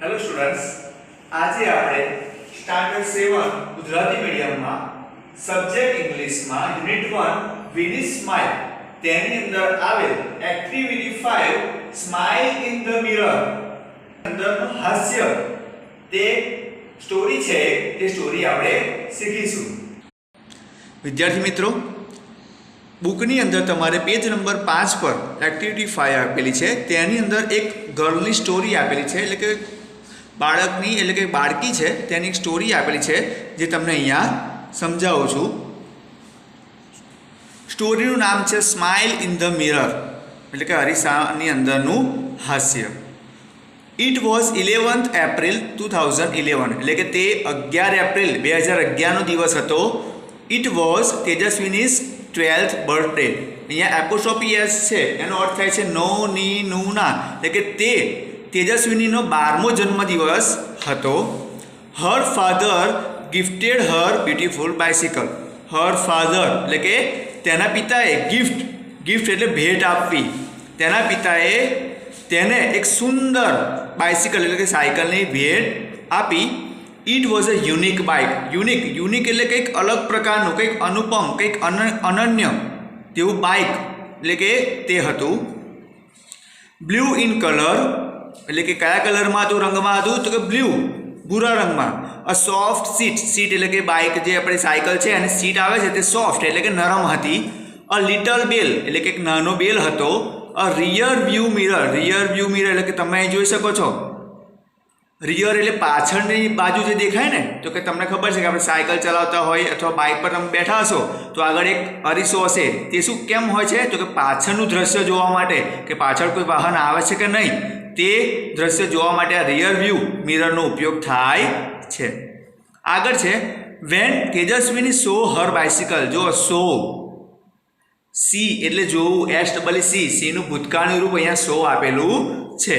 Hello students, आज આપણે standard 7 Gujarati મીડિયમમાં સબ્જેક્ટ ઇંગ્લિશમાં યુનિટ 1 વિની સ્માઇલ તેની અંદર આવેલ activity 5 smile in the mirror અંદરનું હાસ્ય તે સ્ટોરી છે તે સ્ટોરી આપણે શીખીશું। વિદ્યાર્થી મિત્રો, બુકની અંદર તમારે પેજ નંબર 5 પર એક્ટિવિટી 5 આપેલી છે, તેની અંદર એક ગર્લની સ્ટોરી આપેલી છે, એટલે કે બાળકની એટલે કે બાળકી છે તેની એક સ્ટોરી આપેલી છે જે તમને અહીંયા સમજાવું છું। સ્ટોરીનું નામ છે સ્માઇલ ઇન ધ મિરર, એટલે કે અરીસાની અંદરનું હાસ્ય। ઇટ વોઝ 11th એપ્રિલ 2011, એટલે કે તે 11 એપ્રિલ 2011નો દિવસ હતો। It was Tejaswini's 12th birthday. અહીંયા એપોસ્ટ્રોફી એસ છે એનો અર્થ થાય છે નો ની નું ના, એટલે કે તે તેજસ્વીનીનો 12મો જન્મદિવસ હતો। Her father gifted her beautiful bicycle. Her father એટલે કે તેના પિતાએ ગિફ્ટ એટલે ભેટ આપવી, તેના પિતાએ તેને એક સુંદર બાઇસિકલ એટલે કે સાયકલની ભેટ આપી। It was a unique bike. Unique એટલે કંઈક અલગ પ્રકારનું, કંઈક અનુપમ, કંઈક અનન્ય તેવું બાઇક એટલે કે તે હતું। બ્લુ ઇન કલર એટલે કે કયા કલરમાં હતું, રંગમાં હતું તો કે બ્લુ, ભૂરા રંગમાં। અ સોફ્ટ સીટ એટલે કે બાઇક જે આપણી સાયકલ છે અને સીટ આવે છે તે સોફ્ટ એટલે કે નરમ હતી। અ લિટલ બેલ એટલે કે એક નાનો બેલ હતો। અ રિયર વ્યૂ મિરર એટલે કે તમે અહીં જોઈ શકો છો, રિયર એટલે પાછળની બાજુ જે દેખાય ને, તો કે તમને ખબર છે કે આપણે સાયકલ ચલાવતા હોય અથવા બાઇક પર તમે બેઠા હશો તો આગળ એક અરીસો હશે, તે શું કેમ હોય છે તો કે પાછળનું દ્રશ્ય જોવા માટે કે પાછળ કોઈ વાહન આવે છે કે નહીં તે દ્રશ્ય જોવા માટે આ રિયર વ્યૂ મિરરનો ઉપયોગ થાય છે। આગળ છે વેન તેજસ્વીની સો હર બાઇસિકલ। જો સો સી એટલે જોવું, સીનું ભૂતકાળનું રૂપ અહીંયા સો આપેલું છે।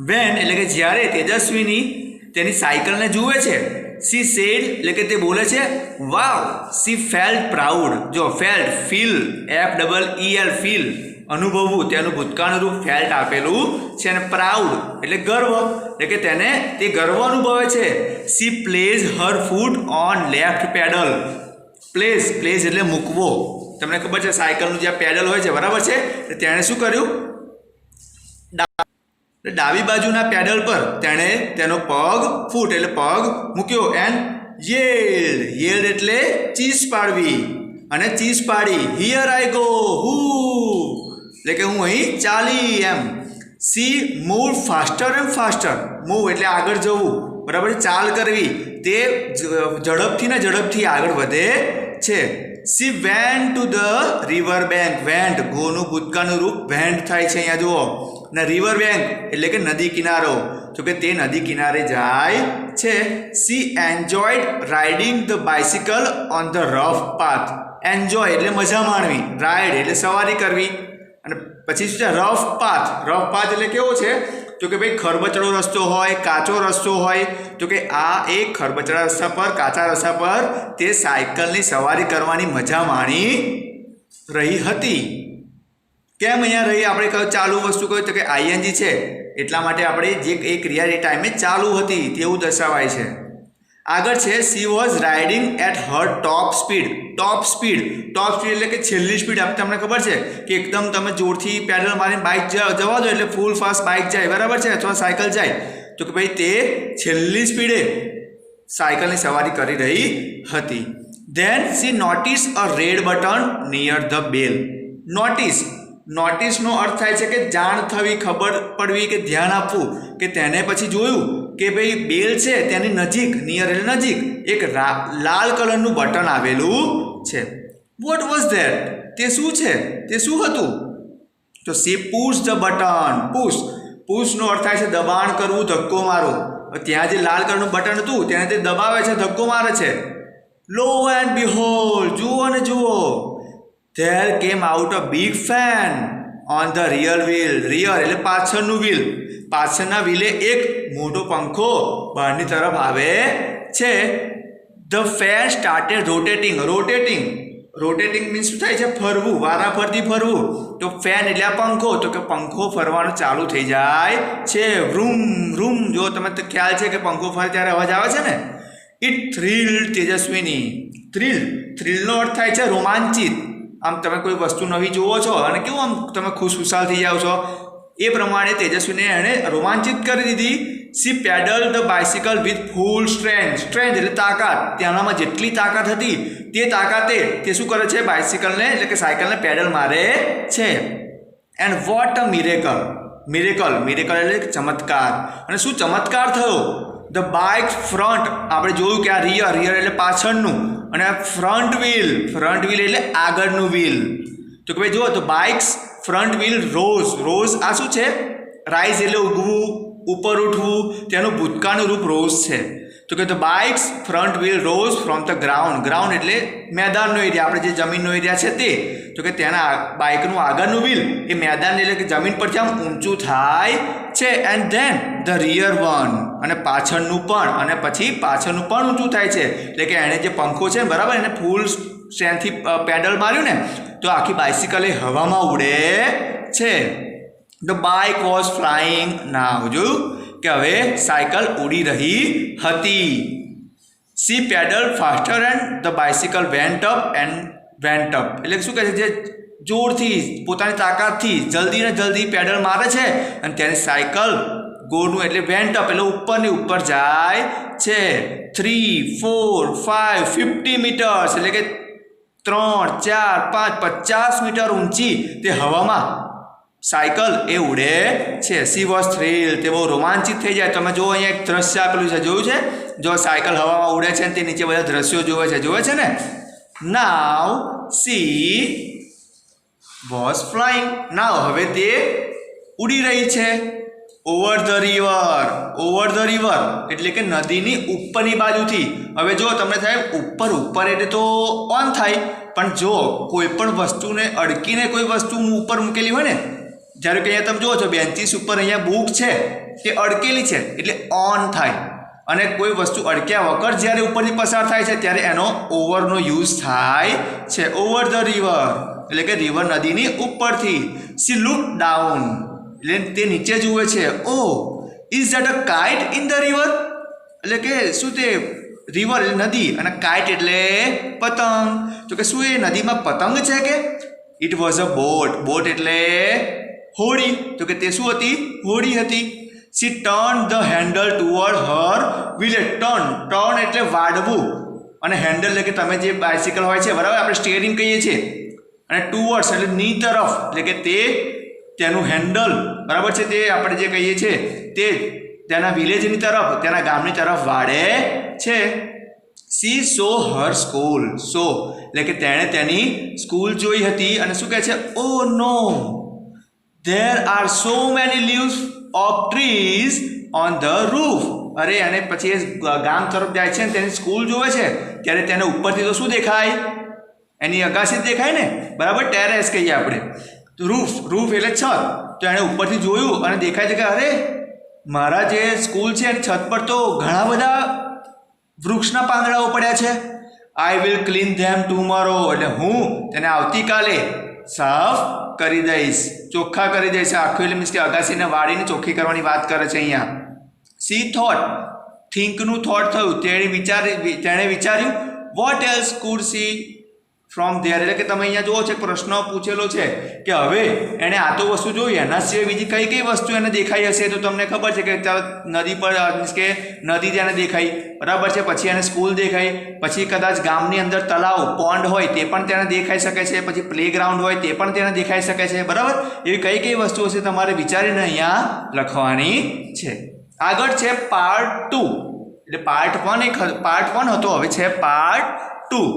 વેન એટલે કે જ્યારે તેજસ્વીની તેની સાયકલને જુએ છે, સી સેડ એટલે કે તે બોલે છે વાવ। She felt proud. જો ફીલ ફીલ અનુભવવું, તેનું ભૂતકાળનું રૂપ ફેલ્ટ આપેલું છે, અને પ્રાઉડ એટલે ગર્વ એટલે કે તેને તે ગર્વ અનુભવે છે। C plays Har foot on left pedal. Plays એટલે મૂકવો, તમને ખબર છે સાયકલનું જે પેડલ હોય છે બરાબર છે, તો તેણે શું કર્યું, ડાબી બાજુના પેડલ પર તેણે તેનો ફૂટ એટલે પગ મૂક્યો। એન્ડ યેલ્ડ એટલે ચીસ પાડવી, અને ચીસ પાડી। હિયર આઈ ગો એટલે કે હું અહીં ચાલી એમ। She move faster and faster. Move એટલે આગળ જવું બરાબર, ચાલ કરવી, તે ઝડપથી આગળ વધે છે। She went to the river bank. Went ગોનું ભૂતકાળનું રૂપ વેન્ટ થાય છે અહીંયા જુઓ, ને રિવર બેંક એટલે કે નદી કિનારો, તો કે તે નદી કિનારે જાય છે। C enjoyed riding the bicycle on the rough path. Enjoy એટલે મજા માણવી, રાઇડ એટલે સવારી કરવી, અને પછી શું છે રફ પાથ એટલે કેવો છે તો કે ભાઈ ખરબચડો રસ્તો હોય, કાચો રસ્તો હોય, તો કે આ એક ખરબચડા રસ્તા પર, કાચા રસ્તા પર તે સાયકલની સવારી કરવાની મજા માણી રહી હતી। કેમ અહીંયા રહી, આપણે કહ્યું ચાલુ વસ્તુ કહ્યું તો કે આઈએનજી છે એટલા માટે આપણે જે એ ક્રિયા એ ટાઈમે ચાલુ હતી તેવું દર્શાવાય છે। આગળ છે she was riding at her top speed એટલે કે છેલ્લી સ્પીડ। તમને ખબર છે કે એકદમ તમે જોરથી પેડલ મારીને બાઇક જવા દો એટલે ફૂલ ફાસ્ટ બાઇક જાય બરાબર છે, અથવા સાયકલ જાય, તો કે ભાઈ તે છેલ્લી સ્પીડે સાયકલની સવારી કરી રહી હતી। Then she notice a red button near the bell. નોટિસનો અર્થ થાય છે કે જાણ થવી, ખબર પડવી કે ધ્યાન આપવું, કે તેને પછી જોયું કે ભાઈ બેલ છે તેની નજીક, નિયર એટલે નજીક એક લાલ કલરનું બટન આવેલું છે। What was that? તે શું છે, તે શું હતું? તો સી પુશ ધ બટન। પુશનો અર્થ થાય છે દબાણ કરવું, ધક્કો મારવો। ત્યાં જે લાલ કલરનું બટન હતું તેને તે દબાવે છે, ધક્કો મારે છે। લો એન્ડ બિહોલ્ડ, જુઓ ને જુઓ, there came out a big fan on the rear wheel। rear એટલે પાછળનું વ્હીલ, પાછળના વ્હીલે એક મોટો પંખો બહારની તરફ આવે છે। the fan started rotating rotating means શું થાય છે? ફરવું, વારાફરતી ફરવું. તો ફેન એટલે આ પંખો, તો કે પંખો ફરવાનું ચાલુ થઈ જાય છે. રૂમ રૂમ, જો તમે તો ખ્યાલ છે કે પંખો ફરે ત્યારે અવાજ આવે છે ને. ઇટ થ્રિલ્ડ તેજસ્વીની. થ્રિલનો અર્થ થાય છે રોમાંચિત. આમ તમે કોઈ વસ્તુ નવી જુઓ છો અને કેવું આમ તમે ખુશખુશાલ થઈ જાઓ છો, એ પ્રમાણે તેજસ્વીને એણે રોમાંચિત કરી દીધી. C pedal the bicycle with full strength એટલે તાકાત. તેનામાં જેટલી તાકાત હતી તે તાકાતે તે શું કરે છે? બાઇસિકલને એટલે કે સાયકલને પેડલ મારે છે. એન્ડ વોટ અ મિરેકલ એટલે ચમત્કાર. અને શું ચમત્કાર થયો? ધ બાઇક ફ્રન્ટ, આપણે જોયું કે આ રિયર એટલે પાછળનું, અને ફ્રન્ટ વ્હીલ એટલે આગળનું વ્હીલ. તો કે ભાઈ જુઓ તો બાઇક્સ ફ્રન્ટ વ્હીલ રોઝ આ શું છે? રાઇઝ એટલે ઉગવું, ઉપર ઉઠવું, તેનું ભૂતકાળનું રૂપ રોઝ છે. તો કે the bikes front wheel rose from the ground એટલે મેદાનનો એરિયા, આપણે જે જમીનનો એરિયા છે તે. તો કે તેના બાઇકનું આગળનું વ્હીલ એ મેદાન એટલે કે જમીન પરથી આમ ઊંચું થાય છે. And then the rear one, અને પાછળનું પણ, અને પછી પાછળનું પણ ઊંચું થાય છે. એટલે કે એણે જે પંખો છે બરાબર, એને ફૂલ સ્ટ્રેન્થથી પેડલ માર્યું ને તો આખી બાઇસિકલ એ હવામાં ઉડે છે. ધ બાઇક વોઝ ફ્લાઇંગ નાવ. જોયું કે હવે સાયકલ ઉડી રહી હતી. C pedal faster and the bicycle vent up. એટલે શું કહે છે? જે જોરથી પોતાની તાકાતથી જલ્દી ને જલ્દી પેડલ મારે છે અને તેની સાયકલ ગોળનું એટલે વેન્ટ અપ એટલે ઉપરની ઉપર જાય છે. 3, 4, 5, 50 મીટર્સ એટલે કે 3, 4, 5, 50 મીટર ઊંચી તે હવામાં સાયકલ એ ઉડે છે. સી વોઝ થ્રિલ, તે બહુ રોમાંચિત થઈ જાય. તમે જો અહીંયા એક દ્રશ્ય આપેલું છે, જોયું છે? જો સાયકલ હવામાં ઉડે છે અને તે નીચે બધા દ્રશ્યો જોવે છે ને. Now she was flying. Now હવે તે ઉડી રહી છે. ઓવર ધ રિવર એટલે કે નદીની ઉપરની બાજુથી. હવે જો તમને થાય ઉપર એટલે તો ઓન થાય, પણ જો કોઈ પણ વસ્તુને અડકીને કોઈ વસ્તુ ઉપર મૂકેલી હોય ને, જ્યારે કે અહીંયા તમે જુઓ છો બેન્ચીસ ઉપર અહીંયા બુક છે તે અડકેલી છે એટલે ઓન થાય. અને કોઈ વસ્તુ અડક્યા વગર જ્યારે ઉપરથી પસાર થાય છે ત્યારે એનો ઓવરનો યુઝ થાય છે. ઓવર ધ રિવર એટલે કે રિવર નદીની ઉપરથી. સી લુક ડાઉન એટલે તે નીચે જુએ છે. Oh is that a kite in the river એટલે કે શું તે રિવર એટલે નદી અને કાઇટ એટલે પતંગ. તો કે શું એ નદીમાં પતંગ છે કે? ઇટ વોઝ અ બોટ એટલે હોડી. તો કે તે શું હતી? હોડી હતી. C turn the handle toward Har wheel. Turn એટલે વાળવું, અને હેન્ડલ એટલે કે તમે જે બાઇસિકલ હોય છે બરાબર, આપણે સ્ટીયરિંગ કહીએ છીએ, અને ટુવર્ડ્સ એટલે ની તરફ એટલે કે તે તેનું હેન્ડલ બરાબર છે તે આપણે જે કહીએ છીએ તે તેના વિલેજની તરફ, તેના ગામની તરફ વાળે છે. સી સો હર સ્કૂલ. એટલે કે તેણે તેની સ્કૂલ જોઈ હતી અને શું કહે છે? Oh no there are so many leaves of trees on the roof. અરે અને પછી એ ગામ તરફ જાય છે ને તેની સ્કૂલ જોવે છે ત્યારે તેને ઉપરથી તો શું દેખાય? એની અગાસી જ દેખાય ને બરાબર, ટેરેસ કહીએ આપણે. રૂફ એટલે છત. તો એણે ઉપરથી જોયું અને દેખાય છે કે અરે મારા જે સ્કૂલ છે એની છત પર તો ઘણા બધા વૃક્ષના પાંદડાઓ પડ્યા છે. I will clean them tomorrow એટલે હું તેને આવતીકાલે સાફ કરી દઈશ, ચોખ્ખા કરી દઈશ. આખું એટલે મીન્સ કે અગાસીને વાળીને ચોખ્ખી કરવાની વાત કરે છે અહીંયા. સી થોટ થિંકનું થોટ થયું. તેણે વિચાર્યું. Vote else food C from there એટલે કે તમે અહીંયા જુઓ છો પ્રશ્ન પૂછેલો છે કે હવે એણે આ તો વસ્તુ જોઈ, એના સિવાય બીજી કઈ વસ્તુ એને દેખાઈ હશે? તો તમને ખબર છે કે નદી પર મીન્સ કે નદી તેને દેખાઈ બરાબર છે, પછી એને સ્કૂલ દેખાઈ, પછી કદાચ ગામની અંદર તળાવ પોન્ડ હોય તે પણ તેને દેખાઈ શકે છે, પછી પ્લેગ્રાઉન્ડ હોય તે પણ તેને દેખાઈ શકે છે બરાબર. એવી કઈ વસ્તુઓ છે તમારે વિચારીને અહીંયા લખવાની છે. આગળ છે પાર્ટ 2 એટલે પાર્ટ 1 હતો, હવે છે પાર્ટ 2.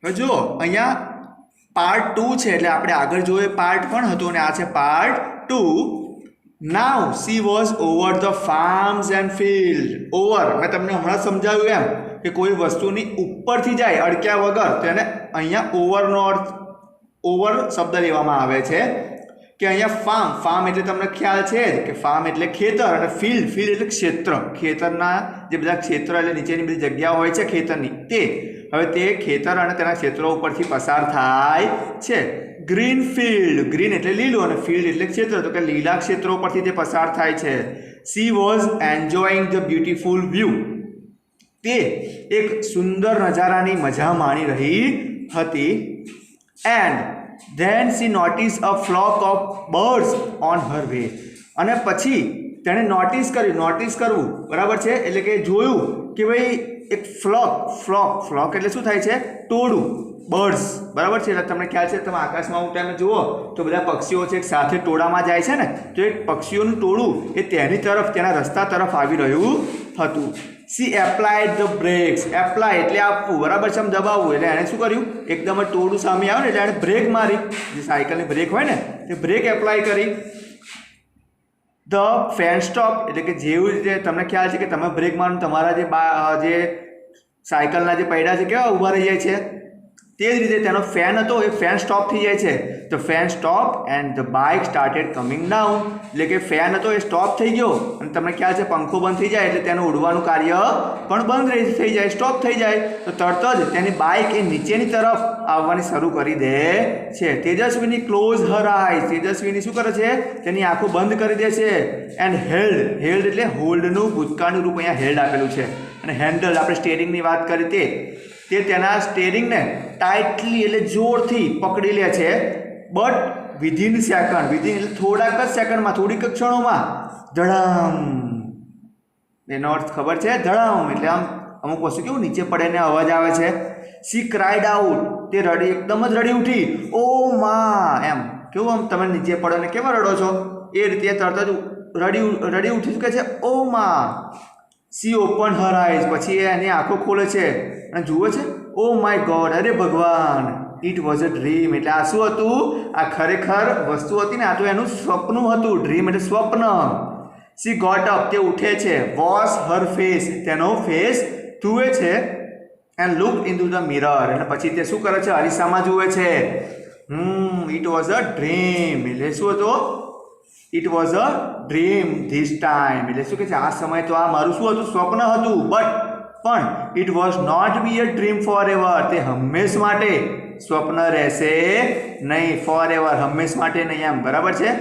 હવે જો અહીંયા પાર્ટ 2 છે એટલે આપણે આગળ જોઈએ પાર્ટ 1 હતું અને આ છે part 2. Now she was over the farms and field. Over મેં તમને હમણાં સમજાવ્યું એમ કે કોઈ વસ્તુની ઉપરથી જાય અડક્યા વગર તેને અહીંયા ઓવરનો અર્થ ઓવર શબ્દ લેવામાં આવે છે. કે અહીંયા ફાર્મ એટલે તમને ખ્યાલ છે જ કે ફાર્મ એટલે ખેતર, અને ફિલ્ડ એટલે ક્ષેત્ર. ખેતરના જે બધા ક્ષેત્ર એટલે નીચેની બધી જગ્યાઓ હોય છે ખેતરની તે. હવે તે ખેતર અને તેના ક્ષેત્રો ઉપરથી પસાર થાય છે. ગ્રીન ફિલ્ડ, ગ્રીન એટલે લીલું અને ફિલ્ડ એટલે ક્ષેત્ર, તો કે લીલા ક્ષેત્રો પરથી તે પસાર થાય છે. She was enjoying the beautiful view. તે એક સુંદર નજારાની મજા માણી રહી હતી. And then she notice a flock of birds on her way. અને પછી તેણે નોટિસ કરવું, બરાબર છે, એટલે કે જોયું કે ભાઈ એક ફ્લોક એટલે શું થાય છે? ટોળું, બર્ડ્સ, બરાબર છે. એટલે તમને ખ્યાલ છે, તમે આકાશમાં અમુક ટાઈમે જુઓ તો બધા પક્ષીઓ છે સાથે ટોળામાં જાય છે ને, તો એ પક્ષીઓનું ટોળું એ તેની તરફ, તેના રસ્તા તરફ આવી રહ્યું હતું. She applied the brakes. Apply એટલે આપવું, બરાબર છે, આમ દબાવવું. એટલે એણે શું કર્યું? એકદમ ટોળું સામે આવે ને એટલે એણે બ્રેક મારી, જે સાયકલની બ્રેક હોય ને તે બ્રેક એપ્લાય કરી. ધ ફેન સ્ટોપ એટલે કે જેવી રીતે તમને ખ્યાલ છે કે તમે બ્રેક મારો તમારા જે સાયકલના જે પૈડા છે કેવા ઊભા રહી જાય છે, તે જ રીતે તેનો ફેન હતો એ ફેન સ્ટોપ થઈ જાય છે. The fan stop and the bike started coming down. એટલે કે ફેન હતો એ સ્ટોપ થઈ ગયો અને તમને ખ્યાલ છે પંખો બંધ થઈ જાય એટલે તેનું ઉડવાનું કાર્ય પણ બંધ થઈ જાય, સ્ટોપ થઈ જાય. તો તરત જ તેની બાઇક એ નીચેની તરફ આવવાની શરૂ કરી દે છે. તેજસ્વીની ક્લોઝ હર આઈઝ. તેજસ્વીની શું કરે છે? તેની આંખો બંધ કરી દે છે. એન્ડ હેલ્ડ એટલે હોલ્ડનું ભૂતકાળનું રૂપ અહીંયા હેલ્ડ આપેલું છે. અને હેન્ડલ આપણે સ્ટેરિંગની વાત કરી તે તેના સ્ટેરિંગને ટાઇટલી એટલે જોરથી પકડી લે છે. બટ વિધિન એટલે થોડાક જ સેકન્ડમાં, થોડીક ક્ષણોમાં ધડામ, એનો અર્થ ખબર છે? ધડામ એટલે આમ અમુક વસ્તુ કેવું નીચે પડે ને અવાજ આવે છે. C cried out. તે એકદમ જ રડી ઉઠી. ઓ મા, એમ કેવું આમ તમે નીચે પડે ને કેવા રડો છો એ રીતે તરત જ રડી ઉઠી શકે છે. ઓ મા. C open her eyes. પછી એની આંખો ખોલે છે અને જુએ છે. ઓ માય ગોડ, અરે ભગવાન. It was a dream. એટલે આ શું હતું? આ ખરેખર વસ્તુ હતી ને, આ તો એનું સ્વપ્ન હતું. ડ્રીમ એટલે સ્વપ્ન. She got up. તે ઉઠે છે. Wash her face. તેનો ફેસ ધુએ છે. And look into the mirror. અને પછી તે શું કરે છે? અરીસામાં જુએ છે. It was a dream. એટલે શું હતું? It was a dream this time. એટલે શું કે છે? આ સમય તો આ મારું શું હતું? સ્વપ્ન હતું. પણ it was not be a dream for ever. તે હંમેશ માટે સ્વપ્ન રહેશે નહીં. ફોર એવર, હંમેશ માટે નહીં, એમ બરાબર છે.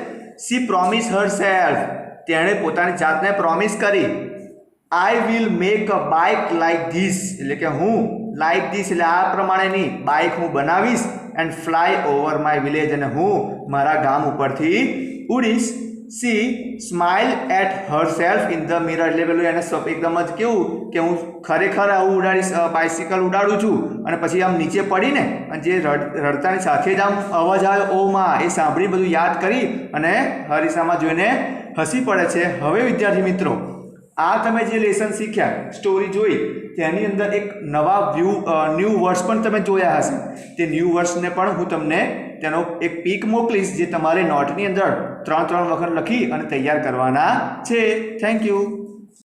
સી પ્રોમિસ હર સેલ્ફ. તેણે પોતાની જાતને પ્રોમિસ કરી. I will make a bike like this. એટલે કે હું લાઈક ધીસ એટલે આ પ્રમાણેની બાઇક હું બનાવીશ. And fly over my village. અને હું મારા ગામ ઉપરથી ઉડીશ. She smile at herself in the mirror. એટલે પેલું એને એકદમ જ કેવું કે હું ખરેખર આવું ઉડાડીશ, બાઇસિકલ ઉડાડું છું. અને પછી આમ નીચે પડીને અને જે રડતાની સાથે જ આમ અવાજ આવે ઓ માં, એ સાંભળી બધું યાદ કરી અને હરીસામાં જોઈને હસી પડે છે. હવે વિદ્યાર્થી મિત્રો, આ તમે જે લેસન શીખ્યા, સ્ટોરી જોઈ, તેની અંદર એક નવા ન્યૂ વર્ડ્સ પણ તમે જોયા હશે. તે ન્યૂ વર્ડ્સને પણ હું તમને તેનો એક પીક મોકલીશ, જે તમારે નોટની અંદર 3 વખત લખી અને તૈયાર કરવાના છે. Thank you.